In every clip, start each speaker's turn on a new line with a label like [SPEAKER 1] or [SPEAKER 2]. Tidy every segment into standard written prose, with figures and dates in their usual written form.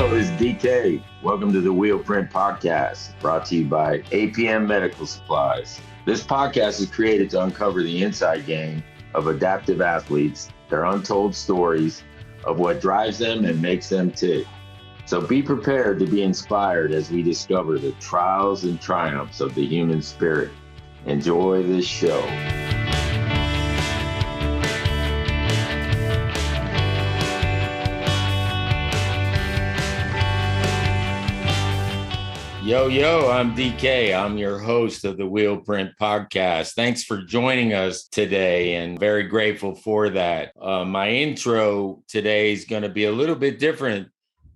[SPEAKER 1] Hello, this is DK. Welcome to the Wheel Print Podcast, brought to you by APM Medical Supplies. This podcast is created to uncover the inside game of adaptive athletes, their untold stories of what drives them and makes them tick. So be prepared to be inspired as we discover the trials and triumphs of the human spirit. Enjoy this show. Yo, I'm DK. I'm your host of the Wheel Print Podcast. Thanks for joining us today, and very grateful for that. My intro today is going to be a little bit different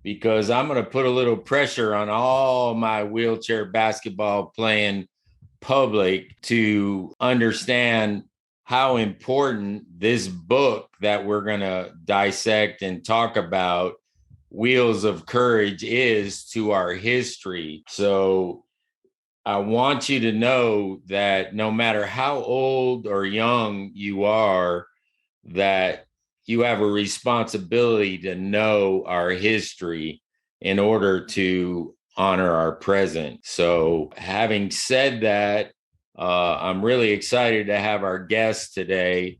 [SPEAKER 1] because I'm going to put a little pressure on all my wheelchair basketball playing public to understand how important this book that we're going to dissect and talk about, Wheels of Courage, is to our history. So I want you to know that no matter how old or young you are, that you have a responsibility to know our history in order to honor our present. So having said that, I'm really excited to have our guest today.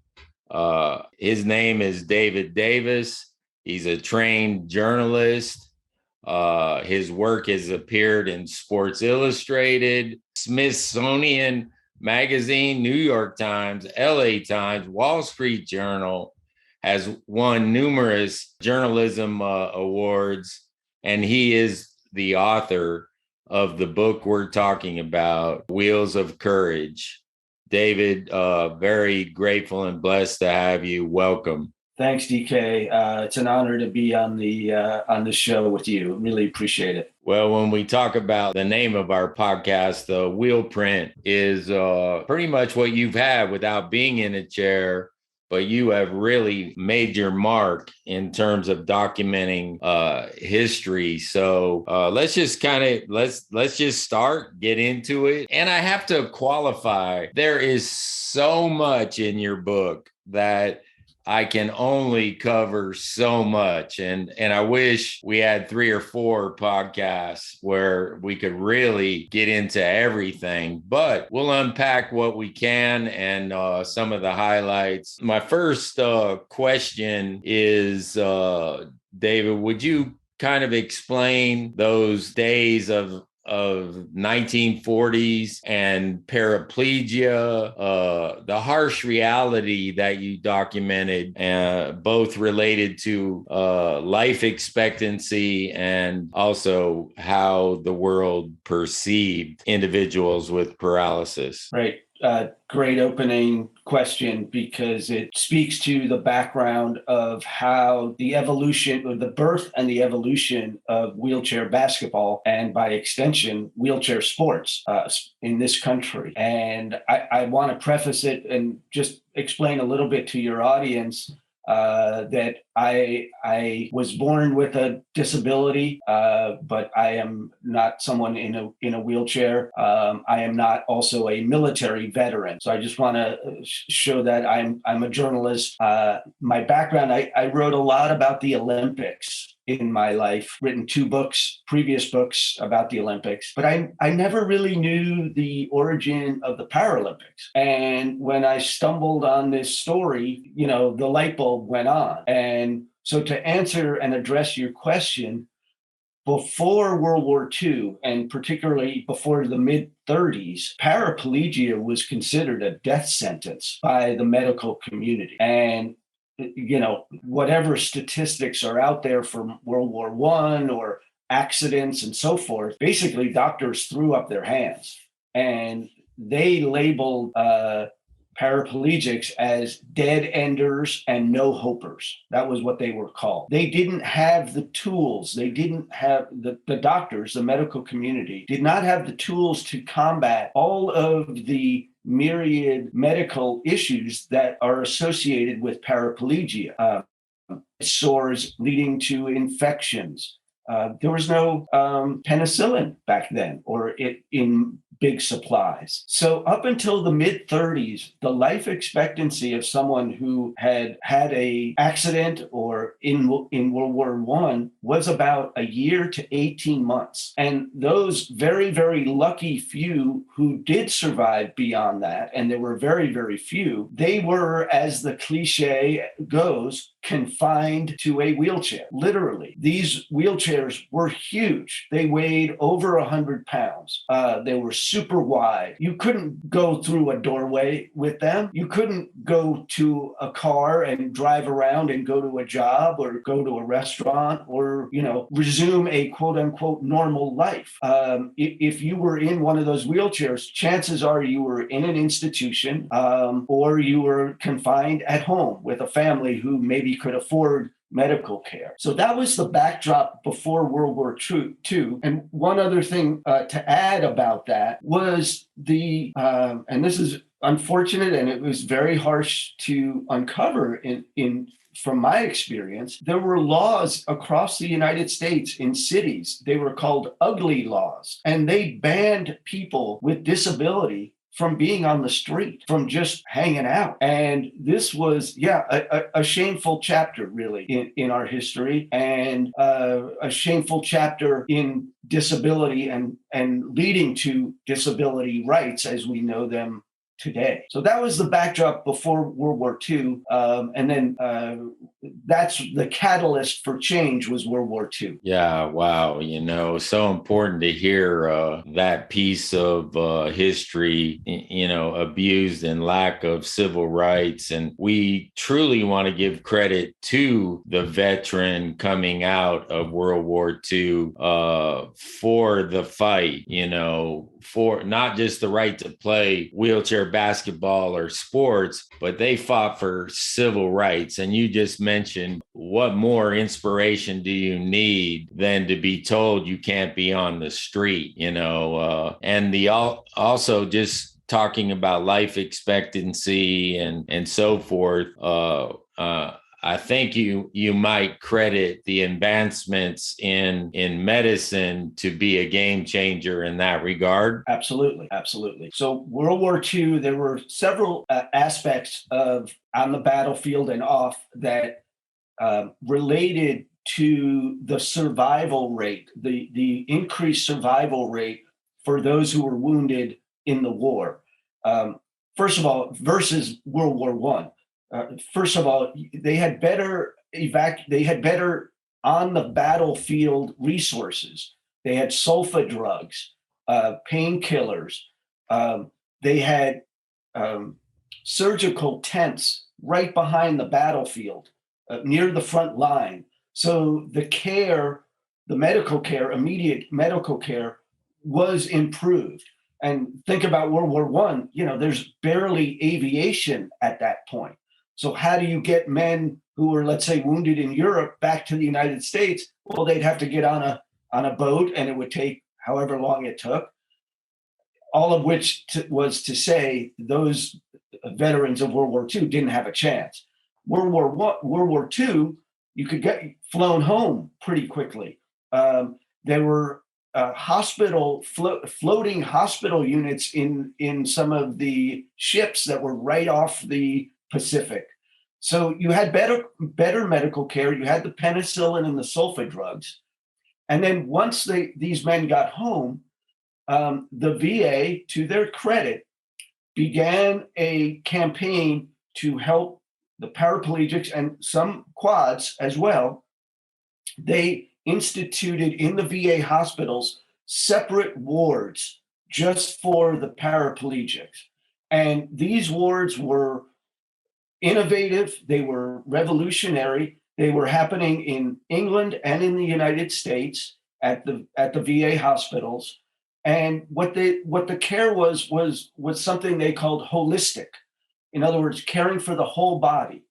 [SPEAKER 1] His name is David Davis. He's a trained journalist. His work has appeared in Sports Illustrated, Smithsonian Magazine, New York Times, LA Times, Wall Street Journal, has won numerous journalism awards, and he is the author of the book we're talking about, Wheels of Courage. David, very grateful and blessed to have you. Welcome.
[SPEAKER 2] Thanks, DK. It's an honor to be on the show with you. Really appreciate it.
[SPEAKER 1] Well, when we talk about the name of our podcast, the Wheel Print is pretty much what you've had without being in a chair, but you have really made your mark in terms of documenting history. So let's just start, get into it. And I have to qualify, there is so much in your book that I can only cover so much. And I wish we had 3 or 4 podcasts where we could really get into everything, but we'll unpack what we can and some of the highlights. My first question is, David, would you kind of explain those days of 1940s and paraplegia, the harsh reality that you documented, both related to life expectancy and also how the world perceived individuals with paralysis?
[SPEAKER 2] Right. Great opening question, because it speaks to the background of how the evolution, or the birth and the evolution of wheelchair basketball, and by extension, wheelchair sports in this country. And I want to preface it and just explain a little bit to your audience that I was born with a disability, but I am not someone in a wheelchair. I am not also a military veteran. So I just want to show that I'm a journalist. My background, I wrote a lot about the Olympics in my life, written 2 previous books about the Olympics, but I never really knew the origin of the Paralympics. And when I stumbled on this story, the light bulb went on. And so to answer and address your question, before World War II, and particularly before the mid-30s, paraplegia was considered a death sentence by the medical community. And whatever statistics are out there from World War I or accidents and so forth, basically doctors threw up their hands and they labeled paraplegics as dead enders and no hopers. That was what they were called. They didn't have the tools. They didn't have the doctors, the medical community did not have the tools to combat all of the myriad medical issues that are associated with paraplegia. Sores leading to infections, There was no penicillin back then, or it in big supplies. So up until the mid 30s, the life expectancy of someone who had had a accident or in World War I was about a year to 18 months. And those very, very lucky few who did survive beyond that, and there were very, very few, they were, as the cliche goes, confined to a wheelchair. Literally, these wheelchairs were huge. They weighed over 100 pounds. They were super wide. You couldn't go through a doorway with them. You couldn't go to a car and drive around and go to a job or go to a restaurant or, resume a quote unquote normal life. If you were in one of those wheelchairs, chances are you were in an institution or you were confined at home with a family who maybe could afford medical care. So that was the backdrop before World War II. And one other thing to add about that was and this is unfortunate and it was very harsh to uncover in from my experience, there were laws across the United States in cities. They were called ugly laws, and they banned people with disability from being on the street, from just hanging out. And this was, a shameful chapter, really, in our history, and a shameful chapter in disability and leading to disability rights as we know them today. So that was the backdrop before World War II. And then that's the catalyst for change was World War II.
[SPEAKER 1] Yeah, wow. So important to hear that piece of history, abused and lack of civil rights. And we truly want to give credit to the veteran coming out of World War II for the fight, for not just the right to play wheelchair basketball or sports, but they fought for civil rights. And you just mentioned, what more inspiration do you need than to be told you can't be on the street, and also just talking about life expectancy and so forth. I think you might credit the advancements in medicine to be a game changer in that regard.
[SPEAKER 2] Absolutely. So World War II, there were several aspects of on the battlefield and off that related to the survival rate, the increased survival rate for those who were wounded in the war. First of all, versus World War I. First of all, they had better on the battlefield resources. They had sulfa drugs, painkillers. They had surgical tents right behind the battlefield, near the front line. So immediate medical care was improved. And think about World War I, there's barely aviation at that point. So how do you get men who were, let's say, wounded in Europe back to the United States? Well, they'd have to get on a boat, and it would take however long it took. All of which was to say those veterans of World War II didn't have a chance. World War II, you could get flown home pretty quickly. There were floating hospital units in some of the ships that were right off the Pacific. So you had better medical care. You had the penicillin and the sulfa drugs. And then once these men got home, the VA, to their credit, began a campaign to help the paraplegics and some quads as well. They instituted in the VA hospitals separate wards just for the paraplegics. And these wards were innovative, they were revolutionary. They were happening in England and in the United States at the VA hospitals. And what the care was something they called holistic. In other words, caring for the whole body.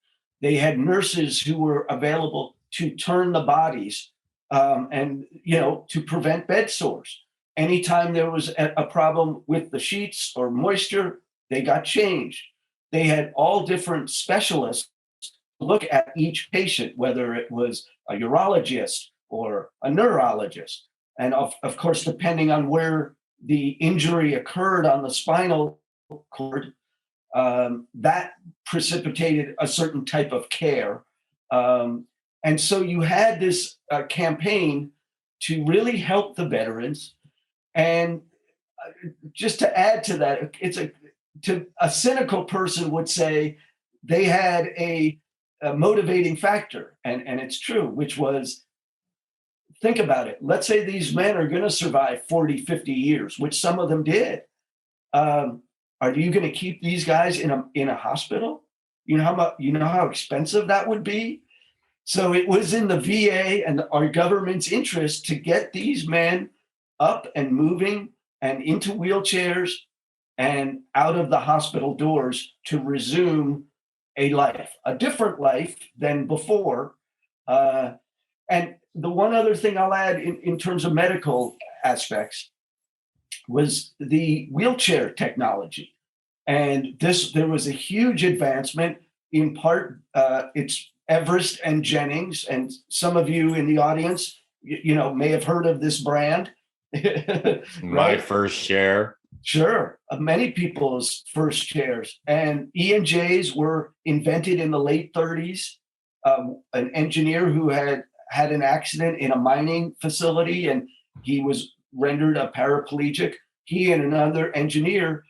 [SPEAKER 2] They had nurses who were available to turn the bodies and to prevent bed sores. Anytime there was a problem with the sheets or moisture, they got changed. They had all different specialists look at each patient, whether it was a urologist or a neurologist. And of course, depending on where the injury occurred on the spinal cord, that precipitated a certain type of care. And so you had this campaign to really help the veterans. And just to add to that, a cynical person would say they had a motivating factor, and it's true, which was, think about it. Let's say these men are going to survive 40, 50 years, which some of them did. Are you going to keep these guys in a hospital? You know how expensive that would be? So it was in the VA and our government's interest to get these men up and moving and into wheelchairs and out of the hospital doors to resume a life, a different life than before. And the one other thing I'll add in terms of medical aspects was the wheelchair technology. And there was a huge advancement. In part, it's Everest and Jennings, and some of you in the audience, may have heard of this brand.
[SPEAKER 1] Right? My first chair.
[SPEAKER 2] Sure. Many people's first chairs. And E&Js were invented in the late 30s. An engineer who had an accident in a mining facility and he was rendered a paraplegic. He and another engineer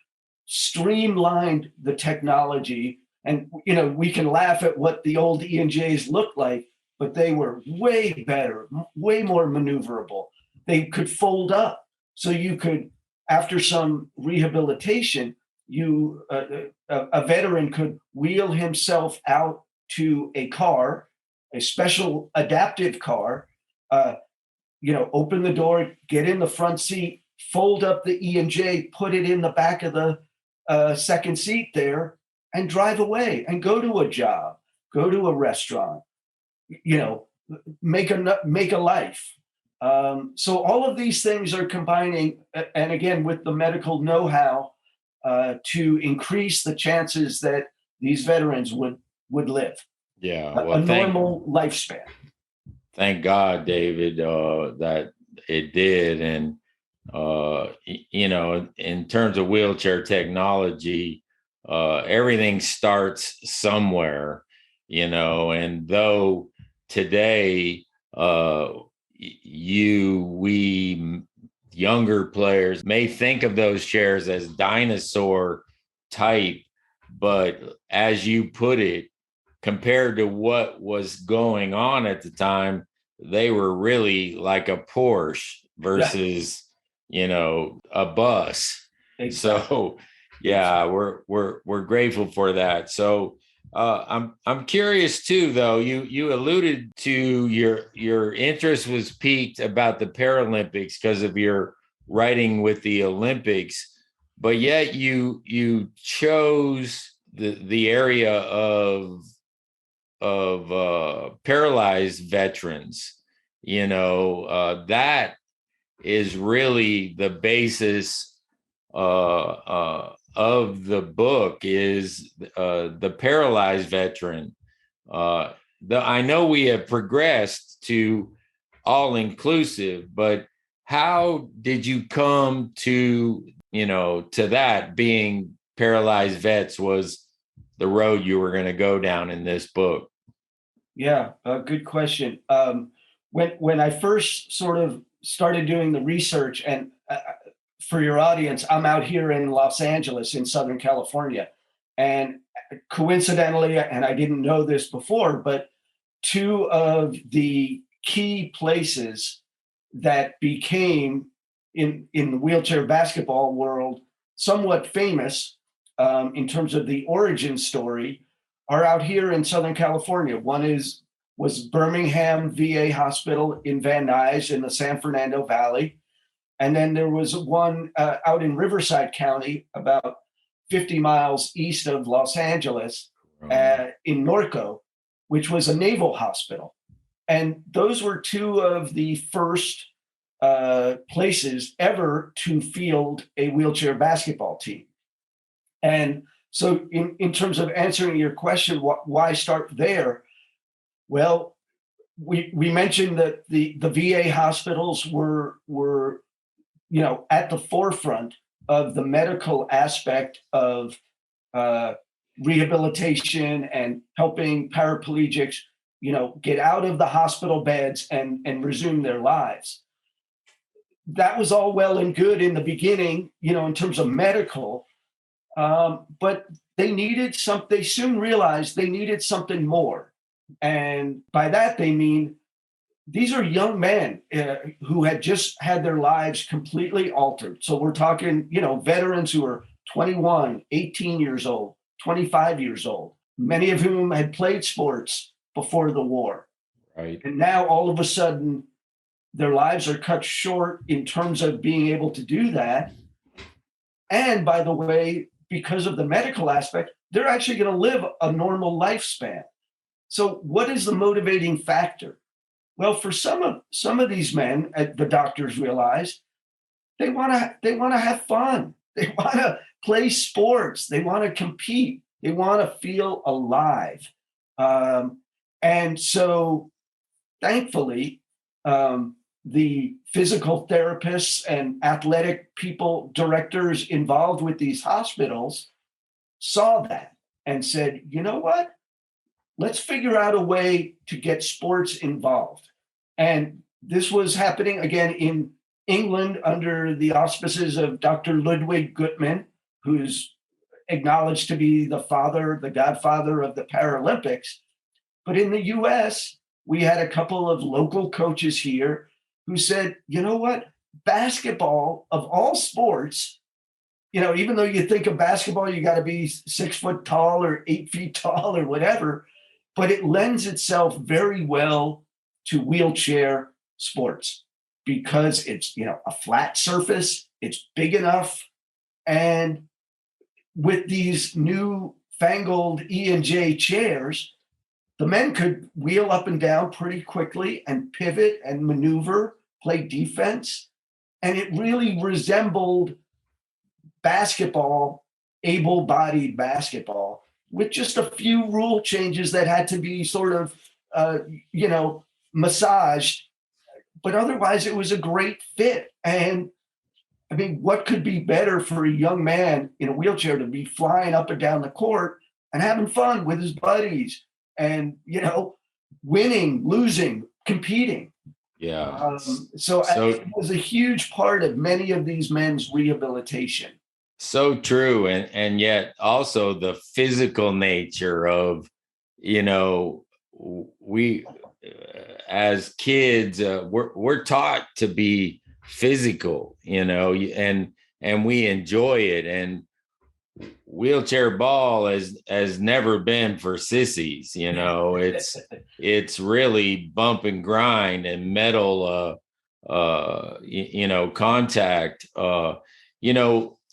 [SPEAKER 2] streamlined the technology. And, we can laugh at what the old E&Js looked like, but they were way better, way more maneuverable. They could fold up. So you could, after some rehabilitation, a veteran could wheel himself out to a car, a special adaptive car, open the door, get in the front seat, fold up the E&J, put it in the back of the second seat there, and drive away and go to a job, go to a restaurant, make a life. So all of these things are combining, and again, with the medical know-how to increase the chances that these veterans would live.
[SPEAKER 1] Yeah,
[SPEAKER 2] a normal lifespan.
[SPEAKER 1] Thank God, David, that it did. And, in terms of wheelchair technology, everything starts somewhere, and though today, we younger players may think of those chairs as dinosaur type, but as you put it, compared to what was going on at the time, they were really like a Porsche versus, a bus. Exactly. So, yeah, we're grateful for that. So, I'm curious too, though. You alluded to your interest was piqued about the Paralympics because of your writing with the Olympics, but yet you chose the area of paralyzed veterans. That is really the basis of the book is the paralyzed veteran. I know we have progressed to all inclusive, but how did you come to that being paralyzed vets was the road you were going to go down in this book?
[SPEAKER 2] Yeah, good question. When I first sort of started doing the research, and for your audience, I'm out here in Los Angeles in Southern California. And coincidentally, and I didn't know this before, but two of the key places that became in the wheelchair basketball world somewhat famous in terms of the origin story are out here in Southern California. One was Birmingham VA Hospital in Van Nuys in the San Fernando Valley. And then there was one out in Riverside County, about 50 miles east of Los Angeles, in Norco, which was a naval hospital. And those were two of the first places ever to field a wheelchair basketball team. And so in terms of answering your question, why start there? Well, we mentioned that the VA hospitals were at the forefront of the medical aspect of rehabilitation and helping paraplegics, get out of the hospital beds and resume their lives. That was all well and good in the beginning, in terms of medical, but they soon realized they needed something more. And by that, they mean these are young men who had just had their lives completely altered. So we're talking, veterans who are 21, 18 years old, 25 years old, many of whom had played sports before the war.
[SPEAKER 1] Right.
[SPEAKER 2] And now all of a sudden, their lives are cut short in terms of being able to do that. And by the way, because of the medical aspect, they're actually going to live a normal lifespan. So what is the motivating factor? Well, for some of these men, the doctors realize they want to have fun. They want to play sports. They want to compete. They want to feel alive. And so, thankfully, the physical therapists and athletic people, directors involved with these hospitals saw that and said, you know what? Let's figure out a way to get sports involved. And this was happening again in England under the auspices of Dr. Ludwig Guttmann, who's acknowledged to be the godfather of the Paralympics. But in the US, we had a couple of local coaches here who said, you know what? Basketball, of all sports, even though you think of basketball, you got to be 6 foot tall or 8 feet tall or whatever, but it lends itself very well to wheelchair sports because it's, a flat surface, it's big enough. And with these new fangled E&J chairs, the men could wheel up and down pretty quickly and pivot and maneuver, play defense. And it really resembled basketball, able-bodied basketball, with just a few rule changes that had to be sort of, massaged. But otherwise, it was a great fit. And I mean, what could be better for a young man in a wheelchair to be flying up and down the court and having fun with his buddies and, winning, losing, competing.
[SPEAKER 1] Yeah.
[SPEAKER 2] So it was a huge part of many of these men's rehabilitation.
[SPEAKER 1] So true. And yet also the physical nature of, we as kids, we're taught to be physical, and we enjoy it. And wheelchair ball has never been for sissies, it's really bump and grind and metal, contact,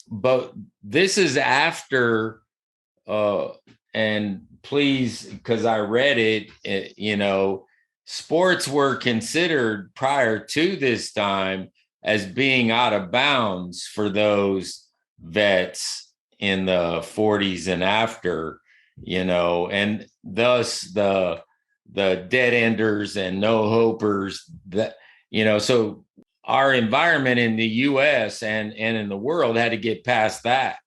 [SPEAKER 1] but this is after, and please, because I read it, sports were considered prior to this time as being out of bounds for those vets in the 40s and after, and thus the dead enders and no hopers that, so our environment in the US and in the world had to get past that.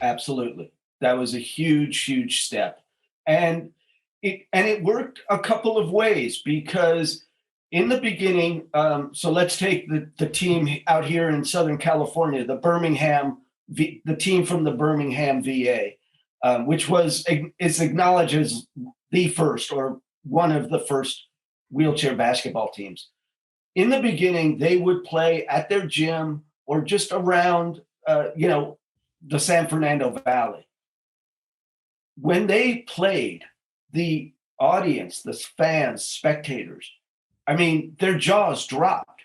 [SPEAKER 2] Absolutely. That was a huge, huge step. And it worked a couple of ways because in the beginning, so let's take the team out here in Southern California, the team from the Birmingham VA, which is acknowledged as the first or one of the first wheelchair basketball teams. In the beginning, they would play at their gym or just around, the San Fernando Valley. When they played, the audience, the fans, spectators, I mean, their jaws dropped.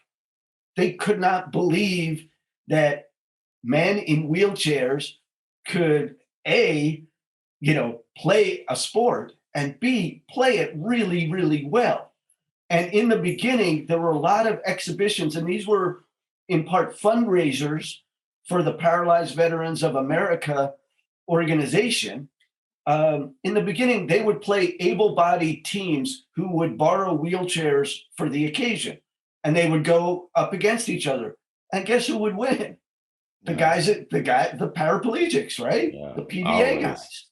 [SPEAKER 2] They could not believe that men in wheelchairs could, A, play a sport, and B, play it really, really well. And in the beginning, there were a lot of exhibitions, and these were in part fundraisers for the Paralyzed Veterans of America organization. In the beginning, they would play able-bodied teams who would borrow wheelchairs for the occasion, and they would go up against each other. And guess who would win? The paraplegics, right?
[SPEAKER 1] Yeah,
[SPEAKER 2] The PVA
[SPEAKER 1] always.
[SPEAKER 2] guys.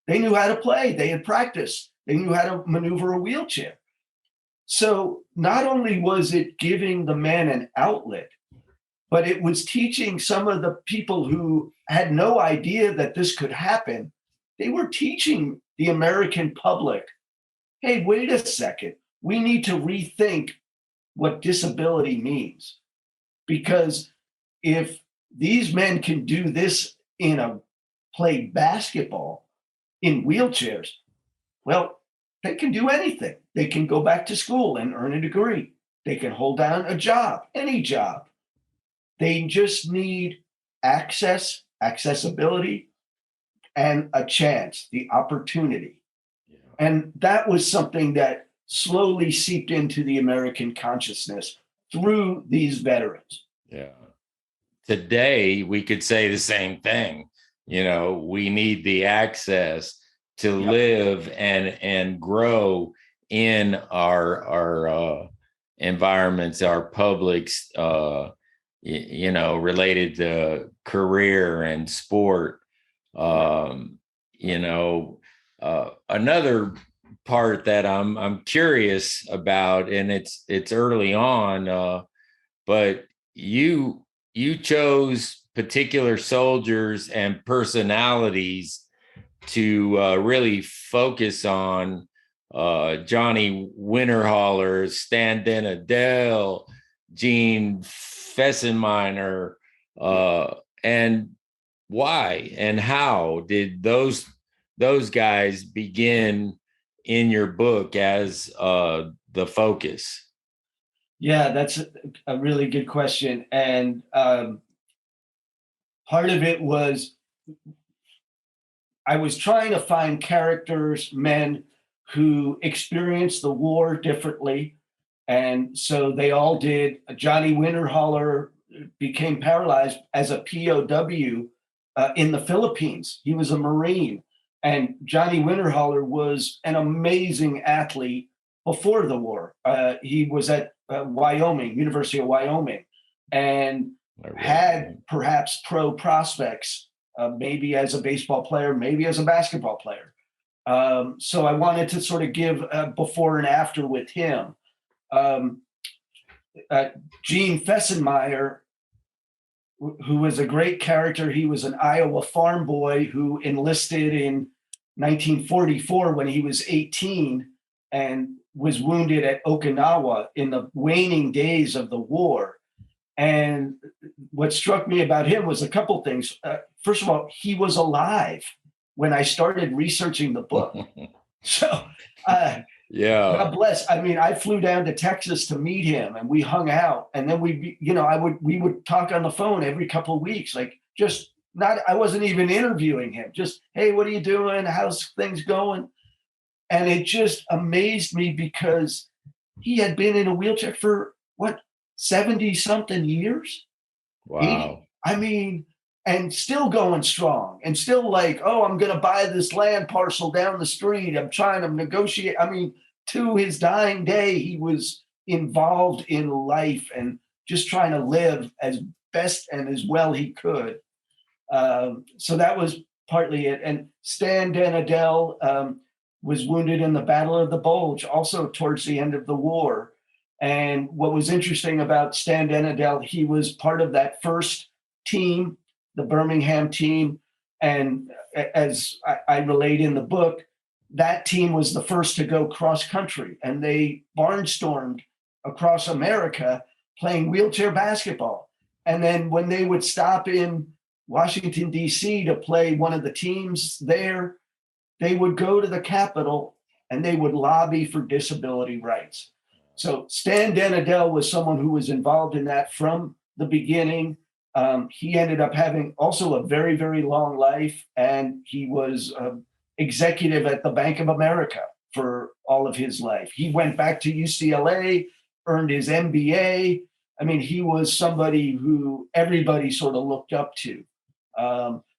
[SPEAKER 2] They knew how to play. They had practiced. They knew how to maneuver a wheelchair. So not only was it giving the man an outlet, but it was teaching some of the people who had no idea that this could happen. They were teaching the American public, hey, wait a second. We need to rethink what disability means. Because if these men can do this play basketball in wheelchairs, well, they can do anything. They can go back to school and earn a degree. They can hold down a job, any job. They just need accessibility, and a chance, the opportunity. Yeah. And that was something that slowly seeped into the American consciousness through these veterans.
[SPEAKER 1] Yeah. Today, we could say the same thing. We need the access to live and grow in our environments, our publics, related to career and sport. Another part that I'm curious about, and it's early on, but you chose particular soldiers and personalities to really focus on. Johnny Winterholler, Stan Denadell, Gene Fessenmeyer, and why and how did those guys begin in your book as the focus?
[SPEAKER 2] Yeah, that's a really good question. And part of it was I was trying to find characters, men who experienced the war differently. And so they all did. Johnny Winterholler became paralyzed as a POW in the Philippines. He was a Marine. And Johnny Winterholler was an amazing athlete before the war. He was at Wyoming, University of Wyoming, and had perhaps pro prospects, maybe as a baseball player, maybe as a basketball player. So I wanted to sort of give a before and after with him. Gene Fessenmeyer, who was a great character. He was an Iowa farm boy who enlisted in 1944 when he was 18 and was wounded at Okinawa in the waning days of the war. And what struck me about him was a couple things. First of all, he was alive when I started researching the book. So, yeah, God bless. I mean, I flew down to Texas to meet him, and we hung out, and then we would talk on the phone every couple of weeks, like just not. I wasn't even interviewing him. Just, hey, what are you doing? How's things going? And it just amazed me because he had been in a wheelchair for 70 something years.
[SPEAKER 1] Wow.
[SPEAKER 2] 80. I mean, and still going strong and still like, oh, I'm going to buy this land parcel down the street. I'm trying to negotiate. I mean, to his dying day, he was involved in life and just trying to live as best and as well he could. So that was partly it. And Stan Denadell was wounded in the Battle of the Bulge, also towards the end of the war. And what was interesting about Stan Denadell, he was part of that first team, the Birmingham team. And as I relate in the book, that team was the first to go cross country, and they barnstormed across America playing wheelchair basketball. And then when they would stop in Washington, D.C. to play one of the teams there, they would go to the Capitol and they would lobby for disability rights. So Stan Denadell was someone who was involved in that from the beginning. He ended up having also a very, very long life, and he was executive at the Bank of America for all of his life. He went back to UCLA, earned his MBA. I mean, he was somebody who everybody sort of looked up to.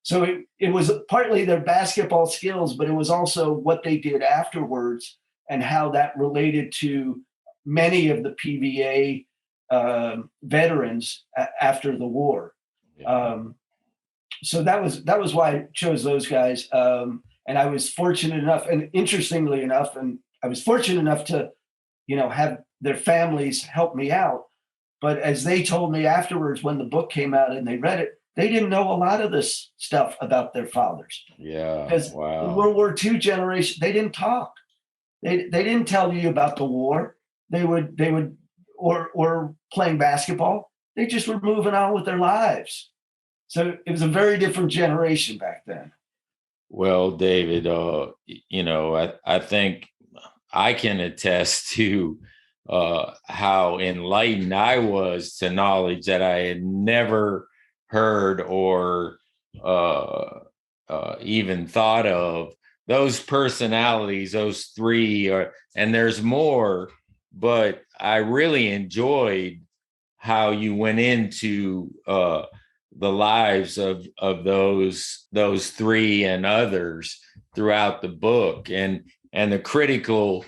[SPEAKER 2] So it was partly their basketball skills, but it was also what they did afterwards and how that related to many of the PVA veterans after the war. So that was why I chose those guys. And I was fortunate enough, and interestingly enough, I was fortunate enough to, have their families help me out. But as they told me afterwards, when the book came out and they read it, they didn't know a lot of this stuff about their fathers.
[SPEAKER 1] Yeah.
[SPEAKER 2] Because
[SPEAKER 1] Wow.
[SPEAKER 2] the World War II generation, they didn't talk. They didn't tell you about the war. They would or playing basketball. They just were moving on with their lives. So it was a very different generation back then.
[SPEAKER 1] Well, David, I think I can attest to how enlightened I was to knowledge that I had never heard or even thought of. Those personalities, those three, and there's more, but I really enjoyed how you went into the lives of those three and others throughout the book, and the critical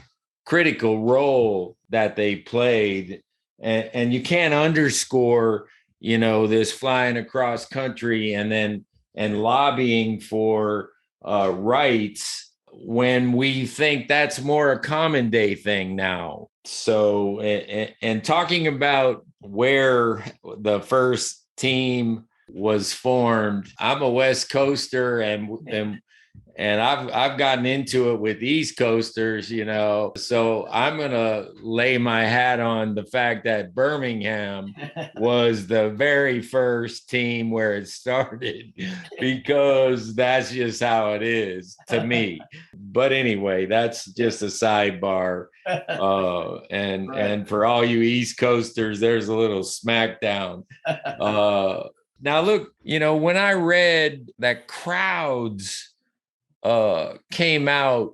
[SPEAKER 1] role that they played, and you can't underscore this flying across country and lobbying for rights when we think that's more a common day thing now. So and talking about where the first team was formed, I'm a West Coaster, and I've gotten into it with East Coasters, so I'm going to lay my hat on the fact that Birmingham was the very first team where it started, because that's just how it is to me. But anyway, that's just a sidebar. And for all you East Coasters, there's a little smackdown. Now, look, when I read that crowds came out,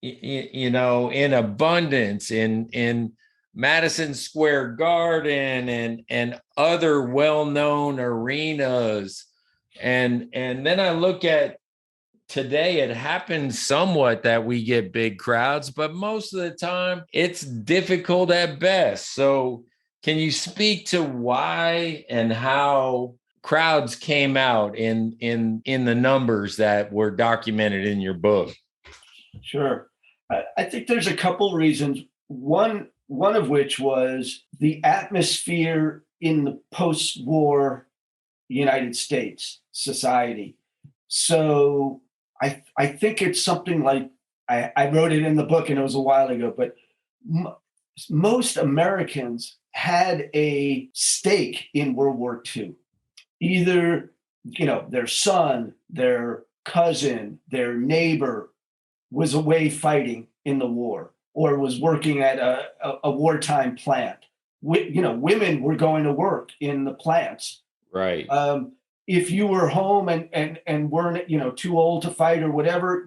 [SPEAKER 1] in abundance in Madison Square Garden and other well-known arenas, and then I look at today, it happens somewhat that we get big crowds, but most of the time it's difficult at best. So can you speak to why and how crowds came out in the numbers that were documented in your book?
[SPEAKER 2] Sure. I think there's a couple reasons. One of which was the atmosphere in the post-war United States society. So I think it's something like, I wrote it in the book and it was a while ago, but most Americans had a stake in World War II. Either, their son, their cousin, their neighbor was away fighting in the war or was working at a wartime plant. Women were going to work in the plants.
[SPEAKER 1] Right.
[SPEAKER 2] If you were home and weren't, too old to fight or whatever,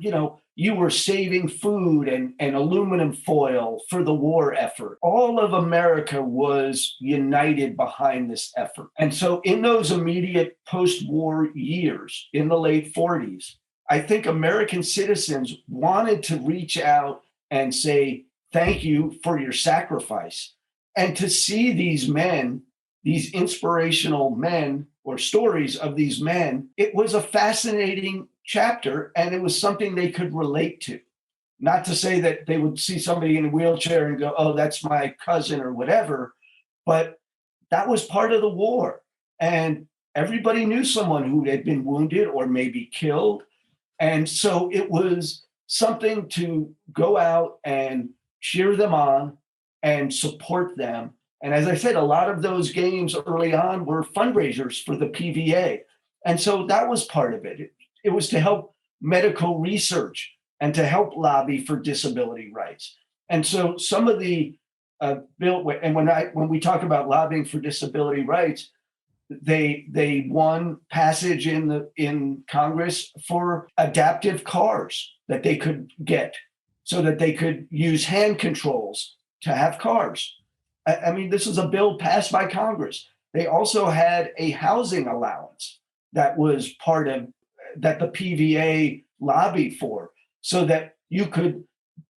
[SPEAKER 2] you were saving food and aluminum foil for the war effort. All of America was united behind this effort. And so in those immediate post-war years, in the late 40s, I think American citizens wanted to reach out and say, thank you for your sacrifice. And to see these men, these inspirational men, or stories of these men, it was a fascinating chapter, and it was something they could relate to. Not to say that they would see somebody in a wheelchair and go, oh, that's my cousin or whatever, but that was part of the war. And everybody knew someone who had been wounded or maybe killed. And so it was something to go out and cheer them on and support them. And as I said, a lot of those games early on were fundraisers for the PVA. And so that was part of it. It was to help medical research and to help lobby for disability rights. And so some of the bill, and when we talk about lobbying for disability rights, they won passage in Congress for adaptive cars that they could get so that they could use hand controls to have cars. I mean, this is a bill passed by Congress. They also had a housing allowance that was part of that the PVA lobbied for, so that you could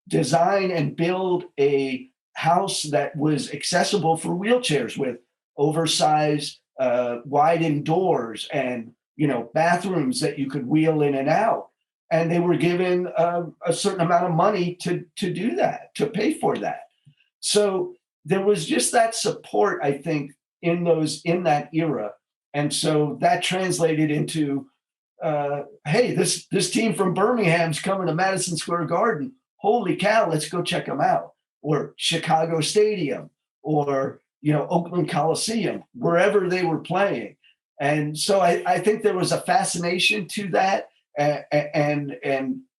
[SPEAKER 2] design and build a house that was accessible for wheelchairs with oversized widened doors and bathrooms that you could wheel in and out. And they were given a certain amount of money to do that, to pay for that. So there was just that support, I think, in that era. And so that translated into, hey, this team from Birmingham's coming to Madison Square Garden. Holy cow, let's go check them out. Or Chicago Stadium, or Oakland Coliseum, wherever they were playing. And so I think there was a fascination to that, and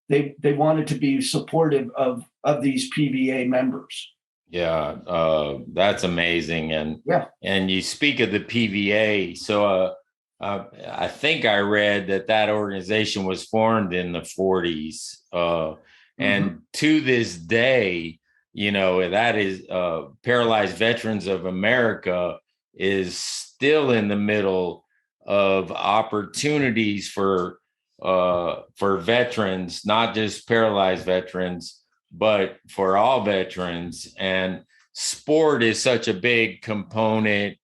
[SPEAKER 2] they wanted to be supportive of these PVA members.
[SPEAKER 1] Yeah, that's amazing. And you speak of the PVA. So I think I read that organization was formed in the 40s. And to this day, that is Paralyzed Veterans of America is still in the middle of opportunities for veterans, not just paralyzed veterans, but for all veterans. And sport is such a big component.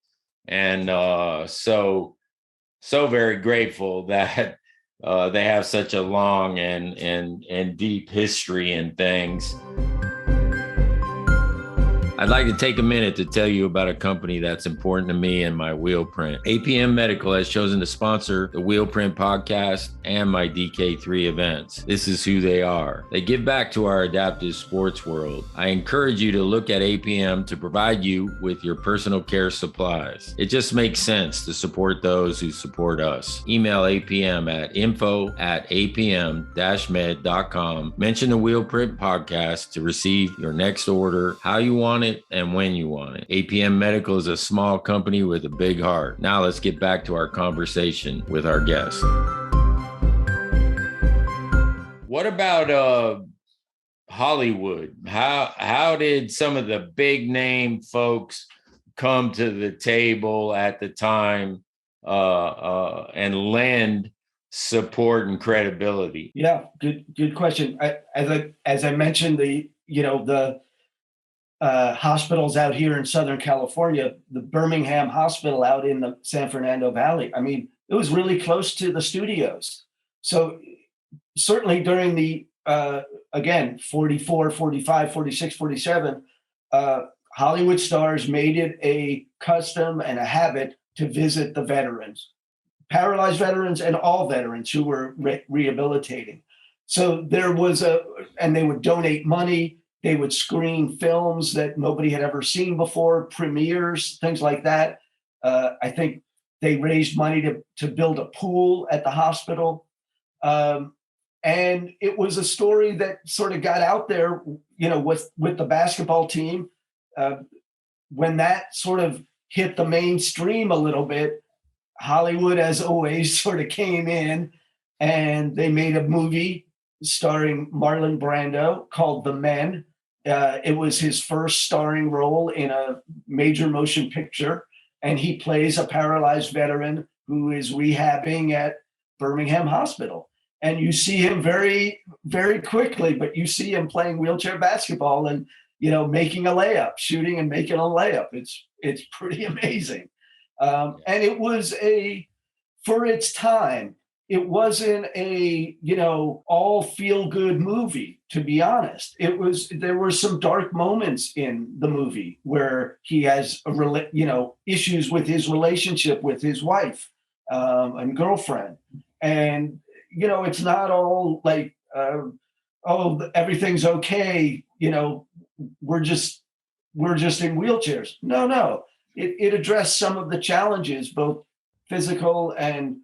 [SPEAKER 1] And so very grateful that they have such a long and deep history and things. I'd like to take a minute to tell you about a company that's important to me and my wheel print. APM Medical has chosen to sponsor the Wheel Print podcast and my DK3 events. This is who they are. They give back to our adaptive sports world. I encourage you to look at APM to provide you with your personal care supplies. It just makes sense to support those who support us. Email APM at info@apm-med.com. Mention the Wheel Print podcast to receive your next order, how you want it, and when you want it. APM Medical is a small company with a big heart. Now let's get back to our conversation with our guest. What about Hollywood? How did some of the big name folks come to the table at the time and lend support and credibility?
[SPEAKER 2] Yeah, good question. As I mentioned, the hospitals out here in Southern California, the Birmingham Hospital out in the San Fernando Valley. I mean, it was really close to the studios. So certainly during the, again, 44, 45, 46, 47, Hollywood stars made it a custom and a habit to visit the veterans, paralyzed veterans and all veterans who were rehabilitating. So there was and they would donate money. They would screen films that nobody had ever seen before, premieres, things like that. I think they raised money to build a pool at the hospital. And it was a story that sort of got out there, with the basketball team. When that sort of hit the mainstream a little bit, Hollywood, as always, sort of came in, and they made a movie starring Marlon Brando called The Men. It was his first starring role in a major motion picture, and he plays a paralyzed veteran who is rehabbing at Birmingham Hospital. And you see him very, very quickly, but you see him playing wheelchair basketball and, making a layup, shooting and making a layup. It's pretty amazing. And it was for its time, it wasn't a, all feel good movie, to be honest. There were some dark moments in the movie where he has, issues with his relationship with his wife and girlfriend. And, it's not all like, everything's okay. We're just in wheelchairs. No. It addressed some of the challenges, both physical and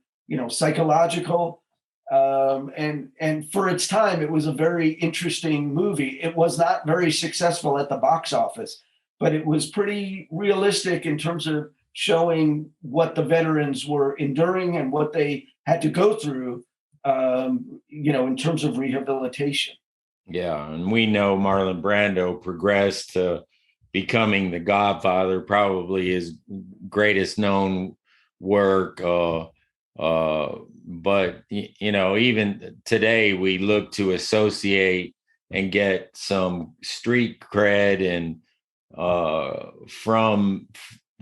[SPEAKER 2] psychological, and for its time, it was a very interesting movie. It was not very successful at the box office, but it was pretty realistic in terms of showing what the veterans were enduring and what they had to go through, in terms of rehabilitation.
[SPEAKER 1] Yeah, and we know Marlon Brando progressed to becoming the Godfather, probably his greatest known work. But, even today we look to associate and get some street cred and from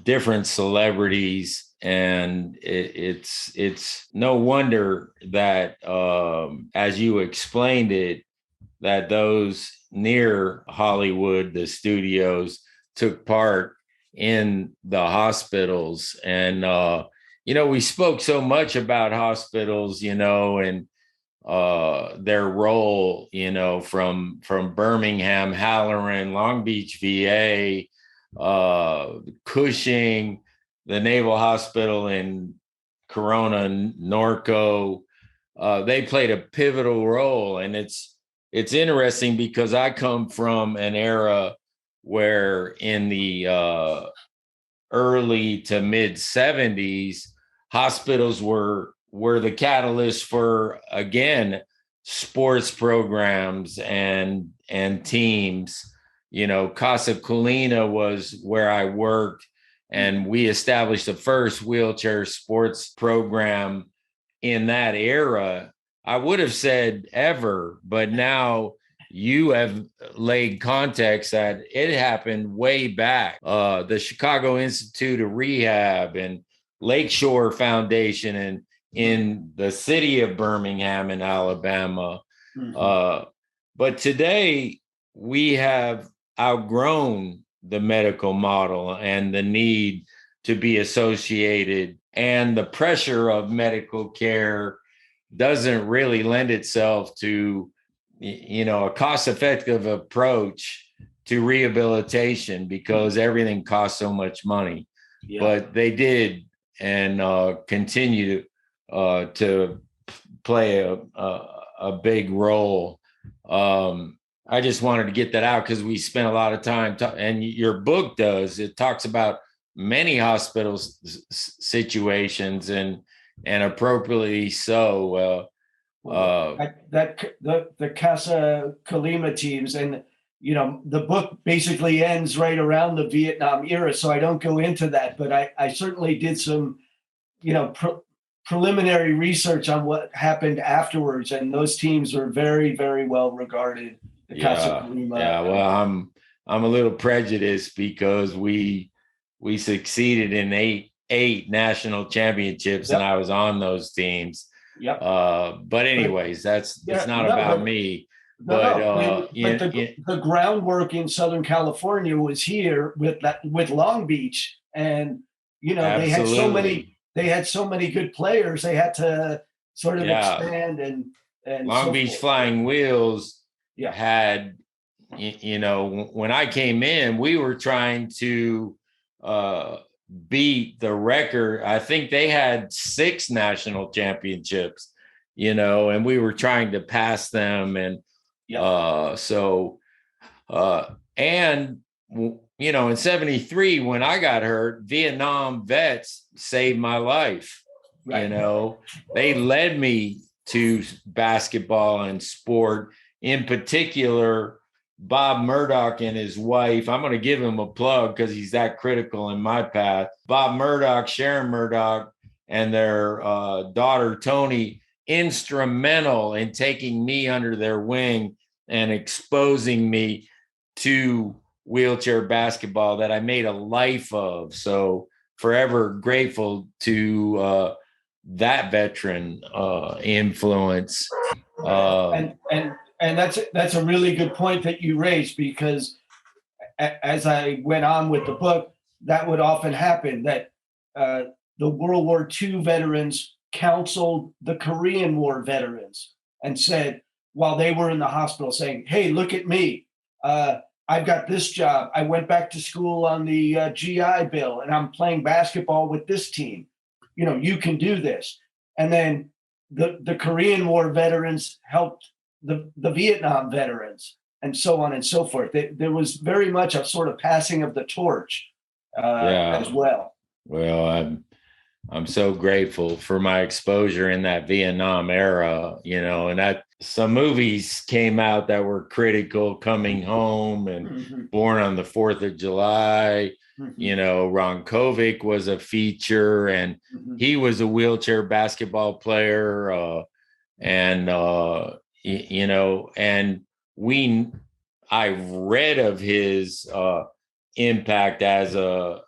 [SPEAKER 1] different celebrities. And it's no wonder that, as you explained it, that those near Hollywood, the studios, took part in the hospitals. And, we spoke so much about hospitals, and their role, from Birmingham, Halloran, Long Beach, VA, Cushing, the Naval Hospital in Corona, Norco. They played a pivotal role. And it's interesting because I come from an era where in the early to mid 70s, hospitals were the catalyst for, again, sports programs and teams. Casa Colina was where I worked, and we established the first wheelchair sports program in that era. I would have said ever, but now you have laid context that it happened way back. The Chicago Institute of Rehab and Lakeshore Foundation and in the city of Birmingham in Alabama. Mm-hmm. But today we have outgrown the medical model and the need to be associated, and the pressure of medical care doesn't really lend itself to, a cost-effective approach to rehabilitation because everything costs so much money. Yeah. But they did and continue to play a big role. I just wanted to get that out because we spent a lot of time, and your book it talks about many hospital situations and appropriately so.
[SPEAKER 2] The Casa Colima teams, and the book basically ends right around the Vietnam era, so I don't go into that, but I certainly did some preliminary research on what happened afterwards, and those teams are very, very well regarded. The Casa Colima.
[SPEAKER 1] Yeah, well, I'm a little prejudiced because we succeeded in eight national championships. Yep. And I was on those teams.
[SPEAKER 2] Yep.
[SPEAKER 1] But anyways, it's not about me. But
[SPEAKER 2] the groundwork in Southern California was here with Long Beach, and
[SPEAKER 1] Absolutely.
[SPEAKER 2] they had so many good players. They had to sort of expand and
[SPEAKER 1] Long Beach Flying Wheels had, when I came in, we were trying to beat the record. I think they had 6 national championships, and we were trying to pass them. And in 73, when I got hurt, Vietnam vets saved my life. Right. They led me to basketball and sport, in particular, Bob Murdoch and his wife. I'm going to give him a plug because he's that critical in my path. Bob Murdoch, Sharon Murdoch, and their daughter, Tony, instrumental in taking me under their wing and exposing me to wheelchair basketball that I made a life of. So forever grateful to that veteran influence.
[SPEAKER 2] And that's a really good point that you raised, because as I went on with the book, that would often happen, that the World War II veterans counseled the Korean War veterans and said, while they were in the hospital, saying, hey, look at me. I've got this job. I went back to school on the GI Bill, and I'm playing basketball with this team. You can do this. And then the Korean War veterans helped the Vietnam veterans, and so on and so forth. There was very much a sort of passing of the torch as well.
[SPEAKER 1] Well, I'm so grateful for my exposure in that Vietnam era, and some movies came out that were critical, Coming Home and
[SPEAKER 2] Mm-hmm.
[SPEAKER 1] Born on the 4th of July.
[SPEAKER 2] Mm-hmm.
[SPEAKER 1] Ron Kovic was a feature, and
[SPEAKER 2] Mm-hmm.
[SPEAKER 1] he was a wheelchair basketball player. And, and we, I read of his impact as a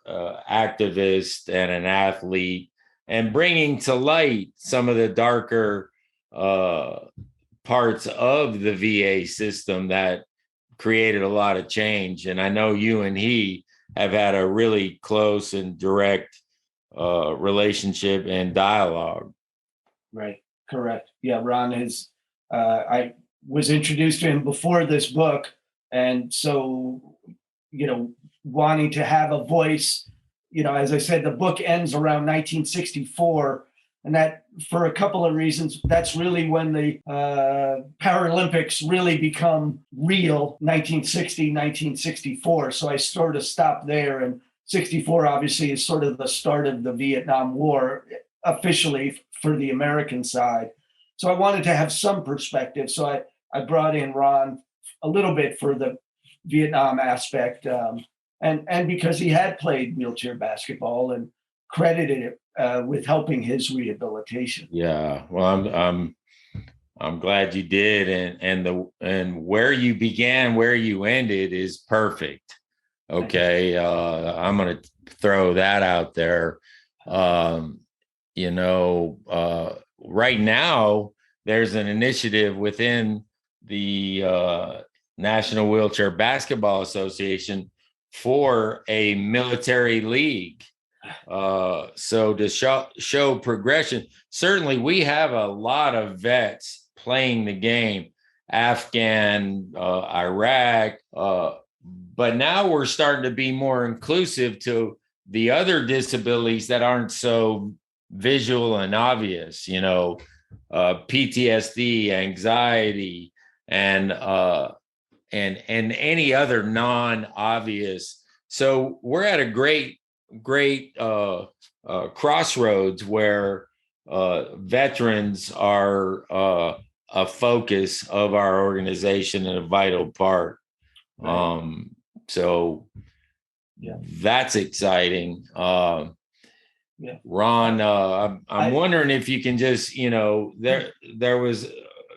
[SPEAKER 1] activist and an athlete, and bringing to light some of the darker parts of the VA system that created a lot of change. And I know you and he have had a really close and direct relationship and dialogue.
[SPEAKER 2] Right. Correct. Yeah. Ron is, I was introduced to him before this book. And so, wanting to have a voice, as I said, the book ends around 1964. And that, for a couple of reasons, that's really when the Paralympics really become real, 1960, 1964. So I sort of stopped there. And 64 obviously is sort of the start of the Vietnam War officially for the American side. So I wanted to have some perspective. So I brought in Ron a little bit for the Vietnam aspect. And because he had played wheelchair basketball and credited it with helping his rehabilitation.
[SPEAKER 1] Yeah, well, I'm glad you did, and where you began, where you ended is perfect. Okay, I'm going to throw that out there. Right now there's an initiative within the National Wheelchair Basketball Association for a military league. So to show progression, certainly we have a lot of vets playing the game, Afghan, Iraq, but now we're starting to be more inclusive to the other disabilities that aren't so visual and obvious, PTSD, anxiety, and any other non-obvious. So we're at a great crossroads where veterans are a focus of our organization and a vital part.
[SPEAKER 2] Right.
[SPEAKER 1] So
[SPEAKER 2] Yeah.
[SPEAKER 1] that's exciting.
[SPEAKER 2] Yeah.
[SPEAKER 1] Ron, I'm wondering if you can just, there was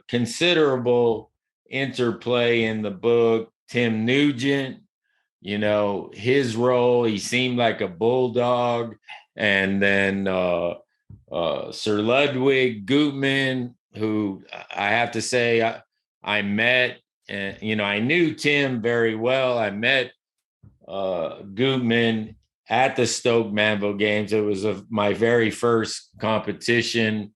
[SPEAKER 1] considerable interplay in the book. Tim Nugent, his role, he seemed like a bulldog. And then Sir Ludwig Gutman, who I have to say I met, and I knew Tim very well. I met Gutman at the Stoke Manville Games. It was my very first competition.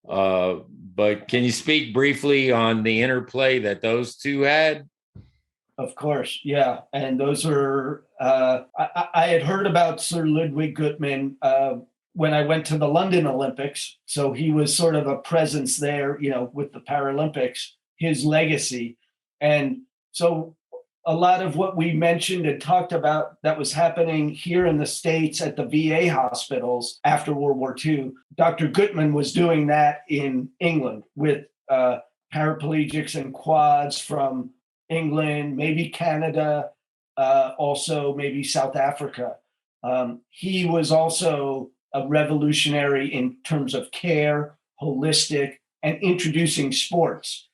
[SPEAKER 1] But can you speak briefly on the interplay that those two had?
[SPEAKER 2] Of course, yeah. And those are, I had heard about Sir Ludwig Gutman when I went to the London Olympics. So he was sort of a presence there, with the Paralympics, his legacy. And so a lot of what we mentioned and talked about that was happening here in the States at the VA hospitals after World War II, Dr. Gutman was doing that in England with paraplegics and quads from England, maybe Canada, also maybe South Africa. He was also a revolutionary in terms of care, holistic, and introducing sports.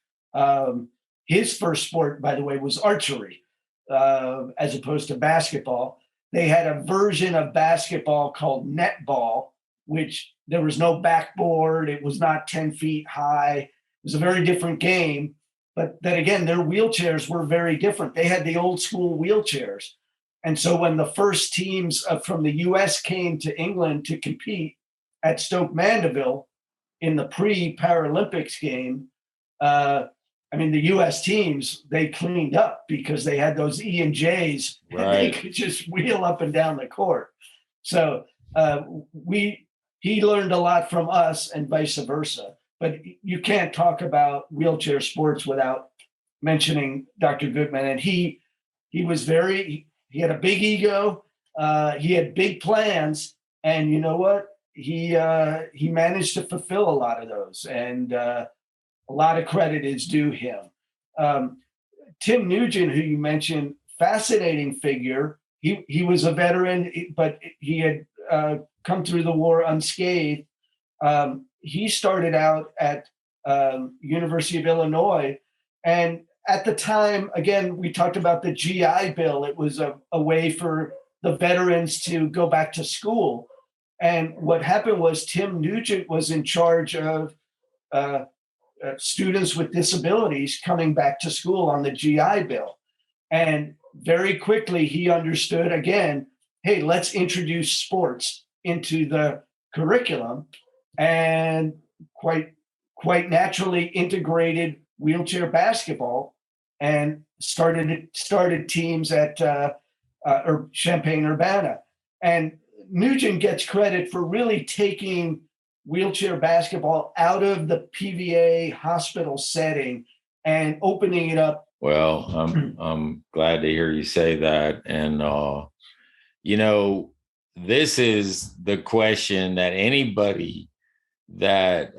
[SPEAKER 2] His first sport, by the way, was archery, as opposed to basketball. They had a version of basketball called netball, which there was no backboard. It was not 10 feet high. It was a very different game. But then again, their wheelchairs were very different. They had the old school wheelchairs. And so when the first teams from the US came to England to compete at Stoke Mandeville in the pre-Paralympics game, the US teams, they cleaned up because they had those E&Js, right, and they could just wheel up and down the court. So he learned a lot from us and vice versa. But you can't talk about wheelchair sports without mentioning Dr. Gutman. And he had a big ego. He had big plans. And you know what? He managed to fulfill a lot of those. And a lot of credit is due him. Tim Nugent, who you mentioned, fascinating figure. He was a veteran, but he had come through the war unscathed. He started out at University of Illinois, and at the time, again, we talked about the GI Bill. It was a way for the veterans to go back to school. And what happened was Tim Nugent was in charge of students with disabilities coming back to school on the GI Bill. And very quickly, he understood, again, hey, let's introduce sports into the curriculum, and quite naturally integrated wheelchair basketball and started teams at Champaign-Urbana. And Nugent gets credit for really taking wheelchair basketball out of the PVA hospital setting and opening it up.
[SPEAKER 1] Well, I'm glad to hear you say that. And, this is the question that anybody that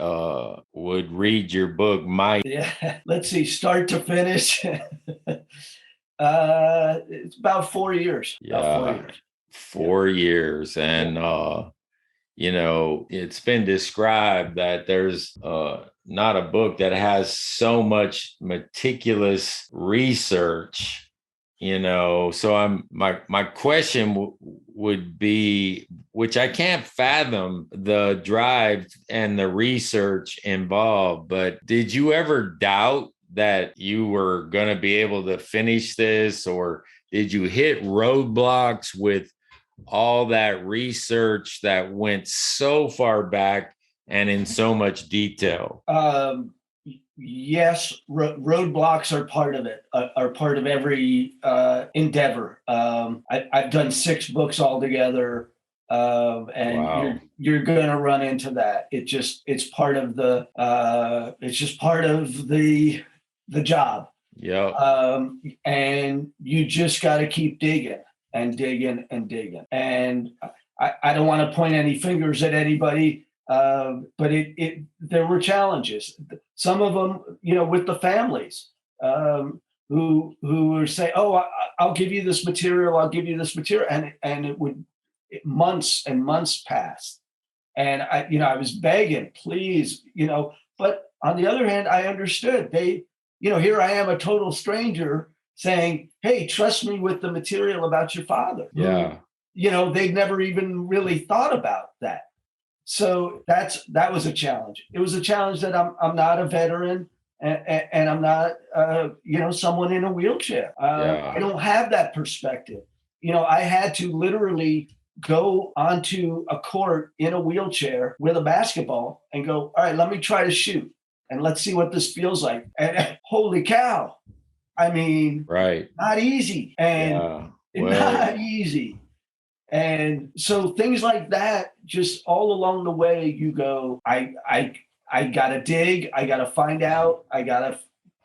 [SPEAKER 1] would read your book might.
[SPEAKER 2] Yeah, let's see, start to finish. It's about 4 years.
[SPEAKER 1] Yeah,
[SPEAKER 2] about 4 years.
[SPEAKER 1] 4 years. And, it's been described that there's not a book that has so much meticulous research, so my question would be, which I can't fathom the drive and the research involved, but did you ever doubt that you were going to be able to finish this, or did you hit roadblocks with all that research that went so far back and in so much detail?
[SPEAKER 2] Yes, roadblocks are part of it, are part of every endeavor. I've done 6 books altogether, and
[SPEAKER 1] Wow.
[SPEAKER 2] you're going to run into that. It's part of the job.
[SPEAKER 1] Yeah.
[SPEAKER 2] And you just got to keep digging and digging and digging. And I don't want to point any fingers at anybody, but there were challenges. Some of them, with the families who would say, "Oh, I'll give you this material. I'll give you this material," and months and months passed, and I was begging, please, But on the other hand, I understood. Here I am, a total stranger, saying, "Hey, trust me with the material about your father."
[SPEAKER 1] Yeah.
[SPEAKER 2] They'd never even really thought about that. So that was a challenge. It was a challenge that I'm not a veteran, and I'm not someone in a wheelchair. I don't have that perspective. I had to literally go onto a court in a wheelchair with a basketball and go, all right, let me try to shoot and let's see what this feels like. And holy cow. I mean,
[SPEAKER 1] right.
[SPEAKER 2] Not easy. And not easy. And so things like that, just all along the way, you go, I gotta dig, I gotta find out,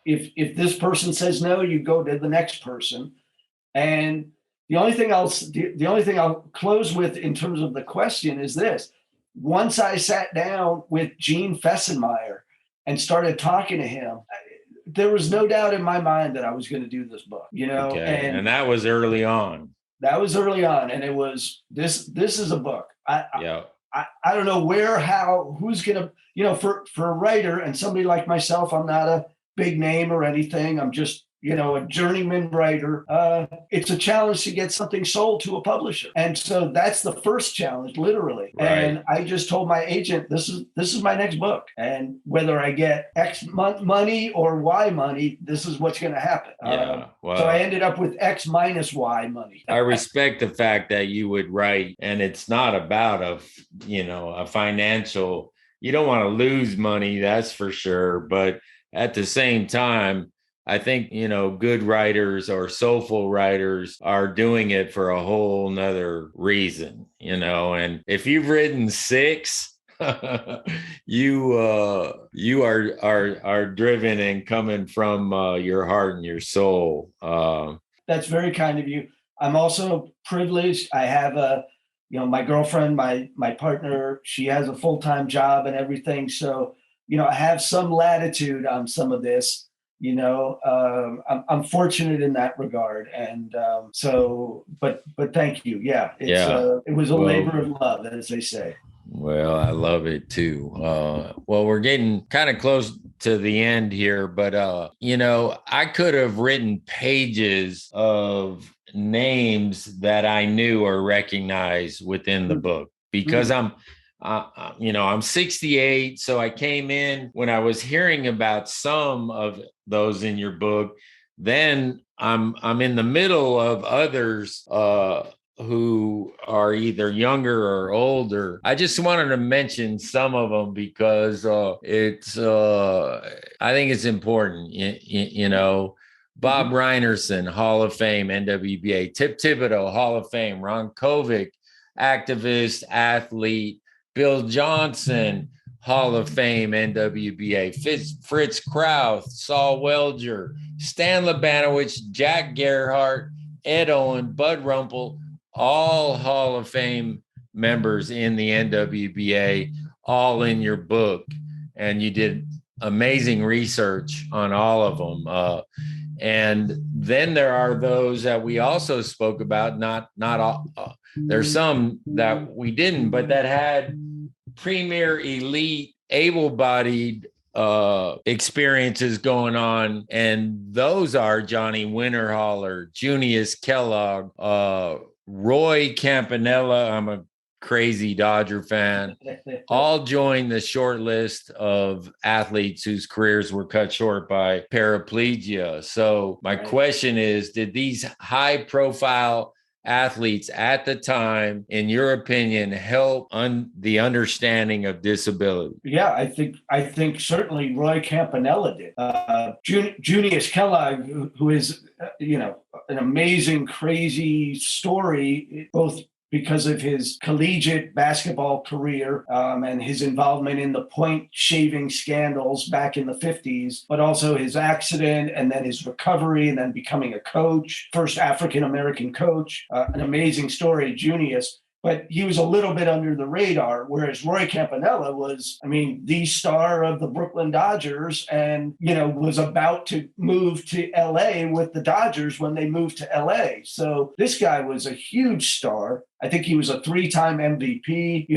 [SPEAKER 2] if this person says no, you go to the next person. And the only thing I'll close with in terms of the question is this: once I sat down with Gene Fessenmeyer and started talking to him, there was no doubt in my mind that I was going to do this book.
[SPEAKER 1] Okay. And that was early on.
[SPEAKER 2] That was early on, and it was this is a book.
[SPEAKER 1] I
[SPEAKER 2] don't know where, how, who's gonna, for a writer and somebody like myself, I'm not a big name or anything. I'm just a journeyman writer. It's a challenge to get something sold to a publisher, and so that's the first challenge, literally.
[SPEAKER 1] Right.
[SPEAKER 2] And I just told my agent, this is my next book, and whether I get X money or Y money, this is what's going to happen. So I ended up with X minus Y money.
[SPEAKER 1] I respect the fact that you would write, and it's not about a financial. You don't want to lose money, that's for sure, but at the same time, I think, good writers or soulful writers are doing it for a whole nother reason, and if you've written 6, you are driven and coming from your heart and your soul.
[SPEAKER 2] That's very kind of you. I'm also privileged. I have my girlfriend, my partner, she has a full-time job and everything. So I have some latitude on some of this. I'm fortunate in that regard, and but thank you. Yeah, it was a labor of love, as they say.
[SPEAKER 1] Well, I love it too. Well, we're getting kind of close to the end here, but I could have written pages of names that I knew or recognized within the book because I'm 68, so I came in when I was hearing about some of those in your book. Then I'm in the middle of others who are either younger or older. I just wanted to mention some of them because I think it's important. Bob Reinerson, Hall of Fame, NWBA. Tip Thibodeau, Hall of Fame. Ron Kovic, activist, athlete. Bill Johnson, Hall of Fame, NWBA. Fritz Krauth, Saul Welger, Stan Labanowitz, Jack Gerhardt, Ed Owen, Bud Rumpel, all Hall of Fame members in the NWBA, all in your book. And you did amazing research on all of them. And then there are those that we also spoke about, not all. There's some that we didn't, but that had premier elite, able-bodied experiences going on. And those are Johnny Winterhaller, Junius Kellogg, Roy Campanella. I'm a crazy Dodger fan. All joined the short list of athletes whose careers were cut short by paraplegia. So my question is, did these high-profile athletes at the time, in your opinion, help the understanding of disability?
[SPEAKER 2] Yeah, I think certainly Roy Campanella did. Junius Kellogg, who is an amazing, crazy story, both because of his collegiate basketball career and his involvement in the point shaving scandals back in the 50s, but also his accident and then his recovery and then becoming a coach, first African-American coach. An amazing story, Junius. But he was a little bit under the radar, whereas Roy Campanella was, the star of the Brooklyn Dodgers and, was about to move to LA with the Dodgers when they moved to LA. So this guy was a huge star. I think he was a 3-time MVP,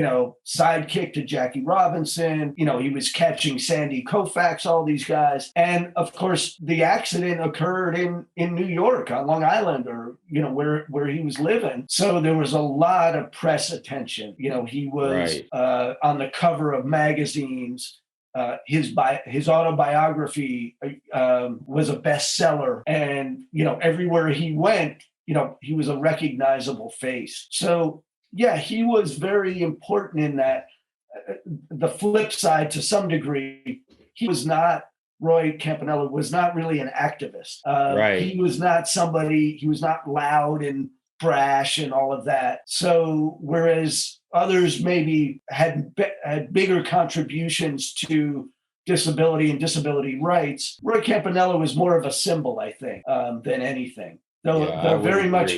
[SPEAKER 2] sidekick to Jackie Robinson. He was catching Sandy Koufax, all these guys. And of course, the accident occurred in New York on Long Island or, where he was living. So there was a lot of press attention. He was on the cover of magazines. His autobiography was a bestseller. And, everywhere he went, he was a recognizable face. So, yeah, he was very important in that. The flip side, to some degree, Roy Campanella was not really an activist. He was not he was not loud and brash and all of that. So, whereas others maybe had bigger contributions to disability and disability rights, Roy Campanella was more of a symbol, I think, than anything. They're very much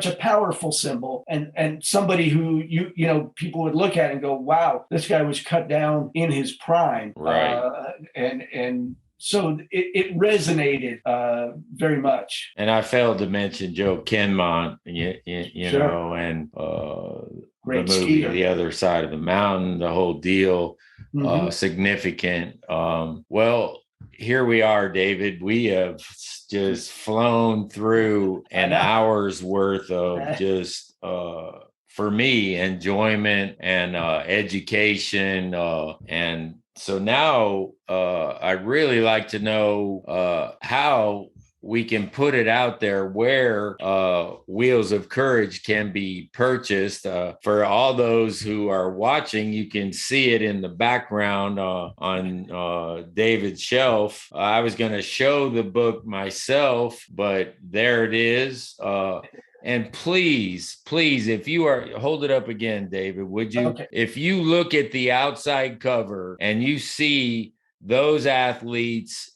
[SPEAKER 2] a powerful symbol and somebody who people would look at and go, wow, this guy was cut down in his prime. And so it resonated very much.
[SPEAKER 1] And I failed to mention Joe Kenmont, and
[SPEAKER 2] great
[SPEAKER 1] the movie
[SPEAKER 2] skier.
[SPEAKER 1] The Other Side of the Mountain, the whole deal, significant. Well, here we are, David. We have just flown through an hour's worth of just, for me, enjoyment and education. And so now I'd really like to know how we can put it out there where Wheels of Courage can be purchased. For all those who are watching, you can see it in the background on David's shelf. I was going to show the book myself, but there it is. And please, if you hold it up again, David, would you? Okay. If you look at the outside cover and you see those athletes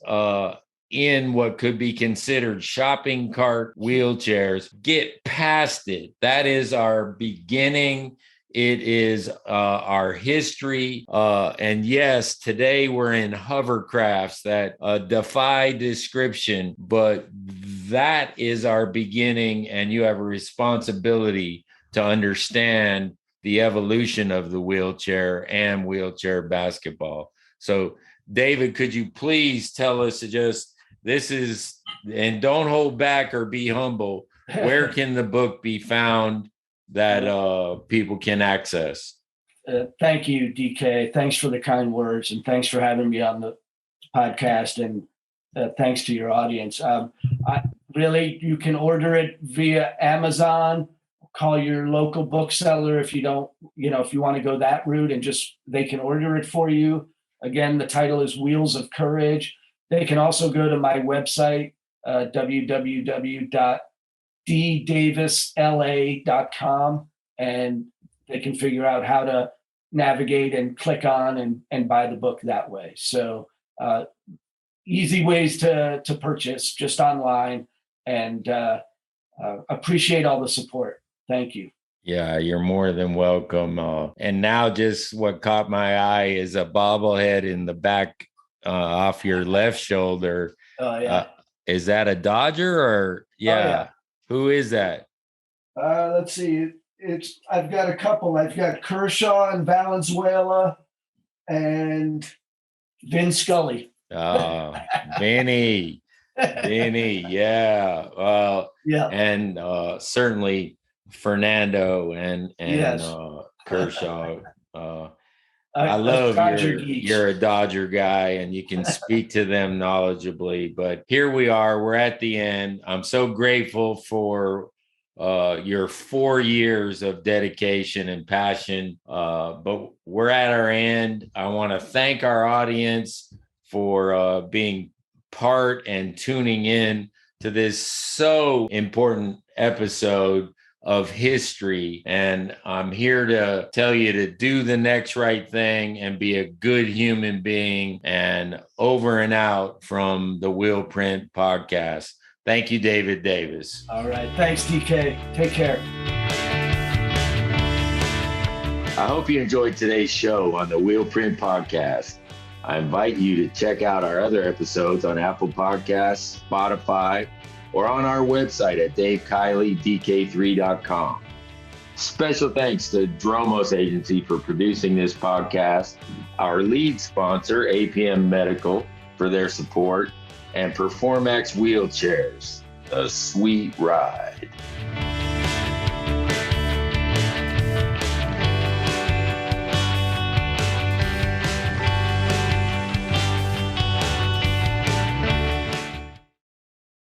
[SPEAKER 1] in what could be considered shopping cart wheelchairs, get past it. That is our beginning It is our history. And yes, today we're in hovercrafts that defy description, but that is our beginning. And you have a responsibility to understand the evolution of the wheelchair and wheelchair basketball. So, David, could you please tell us and don't hold back or be humble, where can the book be found that people can access?
[SPEAKER 2] Thank you, DK. Thanks for the kind words, and thanks for having me on the podcast, and thanks to your audience. You can order it via Amazon. Call your local bookseller if you don't, if you want to go that route, and they can order it for you. Again, the title is Wheels of Courage. They can also go to my website, www.ddavisla.com, and they can figure out how to navigate and click on and buy the book that way. So easy ways to purchase, just online, and appreciate all the support. Thank you.
[SPEAKER 1] Yeah, you're more than welcome. And now just what caught my eye is a bobblehead in the back off your left shoulder.
[SPEAKER 2] Oh, yeah.
[SPEAKER 1] Is that a Dodger or? Yeah.
[SPEAKER 2] Oh, yeah.
[SPEAKER 1] Who is that?
[SPEAKER 2] Let's see. I've got a couple. I've got Kershaw and Valenzuela and Vin Scully.
[SPEAKER 1] Oh, Vinny. Yeah. Well,
[SPEAKER 2] yeah.
[SPEAKER 1] And certainly Fernando and
[SPEAKER 2] yes.
[SPEAKER 1] Kershaw. I love you're a Dodger guy and you can speak to them knowledgeably. But here we are. We're at the end. I'm so grateful for your 4 years of dedication and passion. But we're at our end. I want to thank our audience for being part and tuning in to this so important episode of history. And I'm here to tell you to do the next right thing and be a good human being. And over and out from the Wheel Print Podcast. Thank you, David Davis.
[SPEAKER 2] All right. Thanks, DK. Take care.
[SPEAKER 1] I hope you enjoyed today's show on the Wheel Print Podcast. I invite you to check out our other episodes on Apple Podcasts, Spotify, or on our website at DaveKileyDK3.com. Special thanks to Dromos Agency for producing this podcast, our lead sponsor, APM Medical, for their support, and Performax Wheelchairs, a sweet ride.